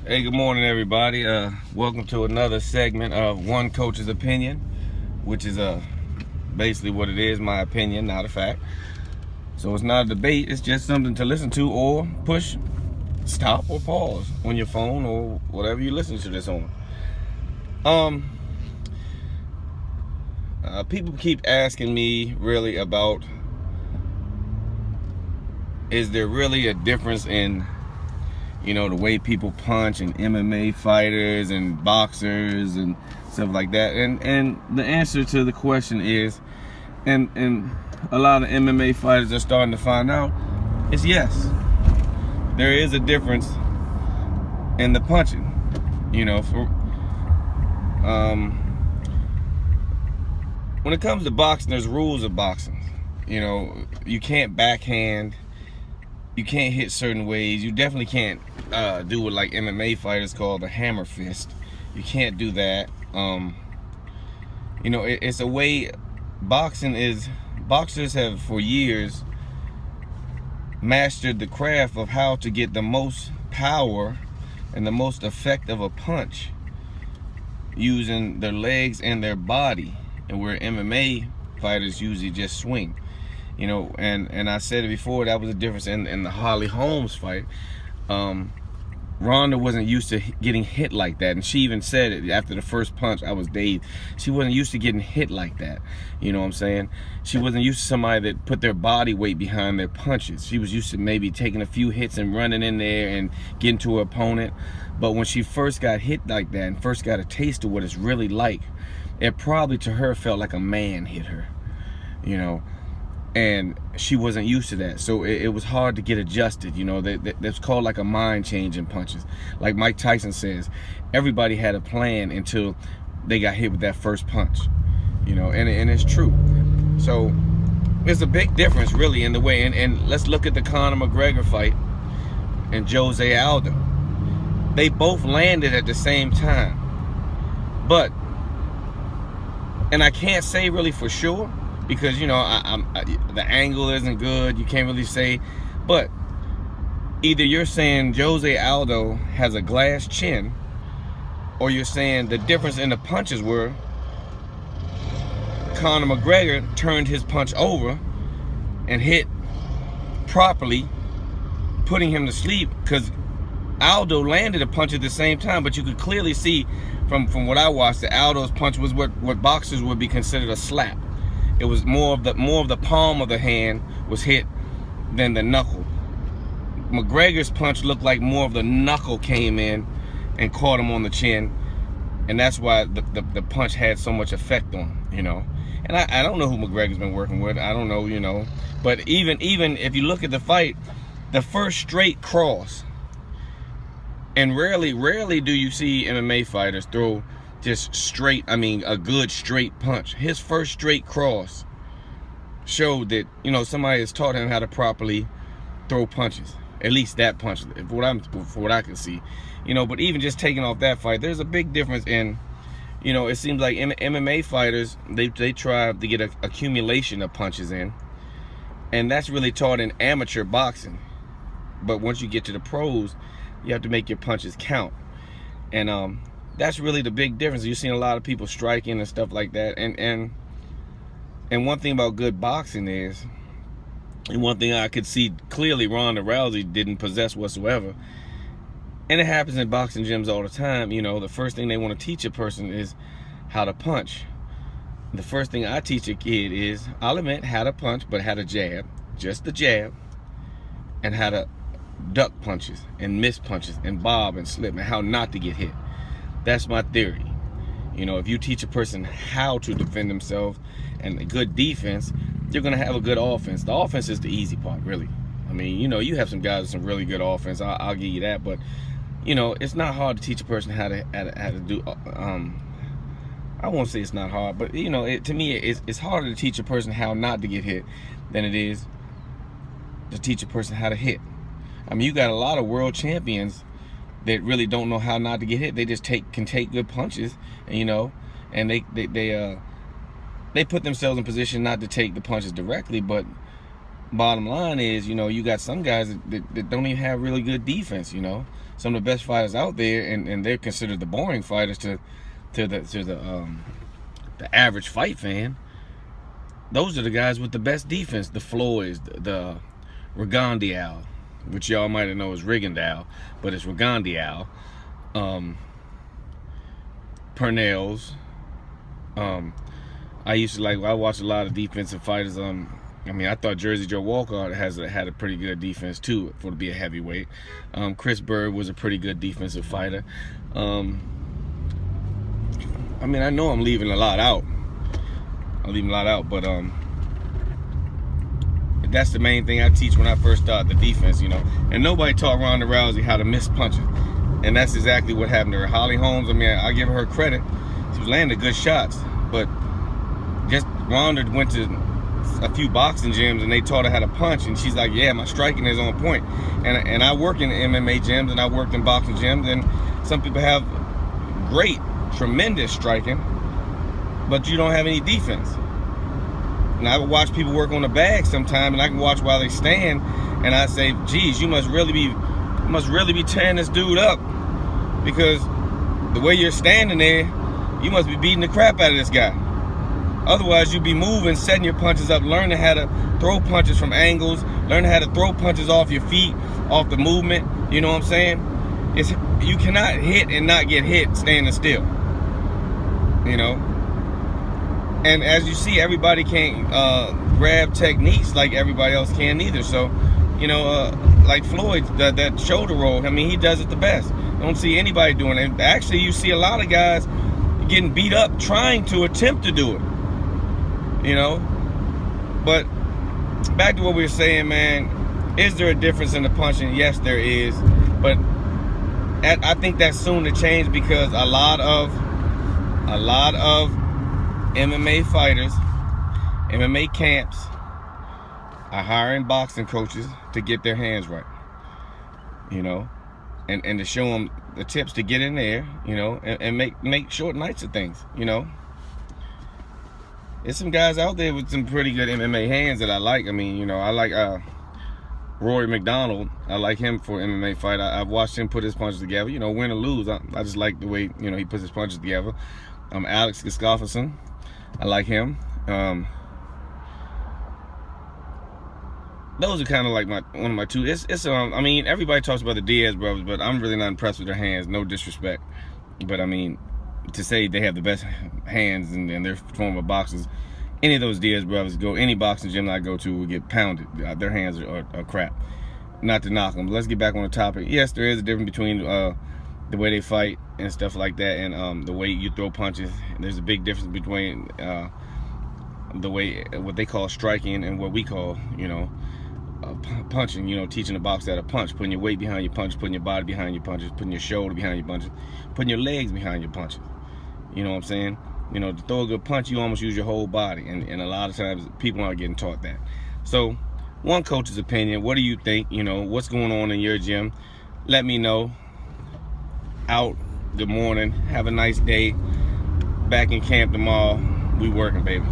Hey, good morning, everybody. Welcome to another segment of One Coach's Opinion, which is basically what it is, my opinion, not a fact. So it's not a debate, it's just something to listen to or push, stop, or pause on your phone or whatever you listen to this on. People keep asking me really about, is there really a difference in the way people punch and MMA fighters and boxers and stuff like that? And the answer to the question is, and a lot of MMA fighters are starting to find out, is yes. There is a difference in the punching. When it comes to boxing, there's rules of boxing. You can't backhand. You can't hit certain ways. You definitely can't do what like MMA fighters call the hammer fist. You can't do that. It's a way boxers have for years mastered the craft of how to get the most power and the most effect of a punch using their legs and their body, and where MMA fighters usually just swing. And I said it before, that was the difference in the Holly Holmes fight. Ronda wasn't used to getting hit like that, and she even said it after the first punch. I was dazed. She wasn't used to getting hit like that. You know what I'm saying? She wasn't used to somebody that put their body weight behind their punches. She was used to maybe taking a few hits and running in there and getting to her opponent. But when she first got hit like that and first got a taste of what it's really like, it probably to her felt like a man hit her. And she wasn't used to that, so it was hard to get adjusted. That's called like a mind change in punches. Like Mike Tyson says, everybody had a plan until they got hit with that first punch. And it's true. So there's a big difference really in the way, and let's look at the Conor McGregor fight and Jose Aldo. They both landed at the same time, and I can't say really for sure, because the angle isn't good. You can't really say, but either you're saying Jose Aldo has a glass chin, or you're saying the difference in the punches were Conor McGregor turned his punch over and hit properly, putting him to sleep, because Aldo landed a punch at the same time, but you could clearly see from what I watched that Aldo's punch was what boxers would be considered a slap. It was more of the palm of the hand was hit than the knuckle. McGregor's punch looked like more of the knuckle came in and caught him on the chin, and that's why the punch had so much effect on him. And I don't know who McGregor's been working with. I don't know, But even if you look at the fight, the first straight cross, and rarely do you see MMA fighters throw just straight, a good straight punch. His first straight cross showed that, somebody has taught him how to properly throw punches. At least that punch, for what I can see. But even just taking off that fight, there's a big difference in, it seems like MMA fighters, they try to get an accumulation of punches in. And that's really taught in amateur boxing. But once you get to the pros, you have to make your punches count. And that's really the big difference. You're seeing a lot of people striking and stuff like that. And one thing about good boxing is, and one thing I could see clearly Ronda Rousey didn't possess whatsoever, and it happens in boxing gyms all the time, the first thing they want to teach a person is how to punch. The first thing I teach a kid is, I'll admit, how to punch, but how to jab, just the jab, and how to duck punches and miss punches and bob and slip, and how not to get hit. That's my theory. If you teach a person how to defend themselves and a good defense, you're going to have a good offense. The offense is the easy part, really. You have some guys with some really good offense. I'll give you that. But, it's not hard to teach a person how to do. I won't say it's not hard, but, to me, it's harder to teach a person how not to get hit than it is to teach a person how to hit. You got a lot of world champions that really don't know how not to get hit. They just can take good punches, and they put themselves in position not to take the punches directly. But bottom line is, you got some guys that don't even have really good defense. some of the best fighters out there, and they're considered the boring fighters to the average fight fan. Those are the guys with the best defense. The Floyds, the Rigondeaux, which y'all might know as Rigondeaux, but it's Rigondeaux. Purnells. I watch a lot of defensive fighters. I mean, I thought Jersey Joe Walcott had a pretty good defense too to be a heavyweight. Chris Bird was a pretty good defensive fighter. I mean, I know I'm leaving a lot out. But that's the main thing I teach when I first start the defense, you know. And nobody taught Ronda Rousey how to miss punches, and that's exactly what happened to her. Holly Holmes, I mean, I give her credit. She was landing good shots, but just Ronda went to a few boxing gyms and they taught her how to punch, and she's like, yeah, my striking is on point. And I work in MMA gyms and I worked in boxing gyms, and some people have great, tremendous striking, but you don't have any defense. And I would watch people work on the bag sometime, and I can watch while they stand, and I say, geez, you must really be tearing this dude up, because the way you're standing there, you must be beating the crap out of this guy. Otherwise, you'd be moving, setting your punches up, learning how to throw punches from angles, learning how to throw punches off your feet, off the movement. You know what I'm saying? You cannot hit and not get hit standing still. You know? And as you see, everybody can't grab techniques like everybody else can either. So, you know, like Floyd, that shoulder roll, I mean, he does it the best. I don't see anybody doing it. Actually, you see a lot of guys getting beat up trying to attempt to do it. You know? But back to what we were saying, man, is there a difference in the punching? Yes, there is. But I think that's soon to change, because a lot of MMA fighters, MMA camps are hiring boxing coaches to get their hands right, you know, and to show them the tips to get in there, you know, and make short nights of things, you know. There's some guys out there with some pretty good MMA hands that I like. I mean, you know, I like Rory McDonald. I like him for MMA fight. I've watched him put his punches together, you know, win or lose. I just like the way, you know, he puts his punches together. Alex Gustafsson, I like him. Those are kind of like one of my two. I mean, everybody talks about the Diaz brothers, but I'm really not impressed with their hands. No disrespect, but I mean, to say they have the best hands and they're former boxers, any of those Diaz brothers, any boxing gym I go to will get pounded. Their hands are crap. Not to knock them. Let's get back on the topic. Yes, there is a difference between the way they fight and stuff like that, and the way you throw punches. There's a big difference between the way, what they call striking, and what we call, you know, punching. You know, teaching a boxer how to punch, putting your weight behind your punches, putting your body behind your punches, putting your shoulder behind your punches, putting your legs behind your punches. You know what I'm saying? You know, to throw a good punch, you almost use your whole body, and a lot of times people aren't getting taught that. So, one coach's opinion. What do you think? You know, what's going on in your gym? Let me know. Out. Good morning. Have a nice day. Back in camp tomorrow. We working, baby.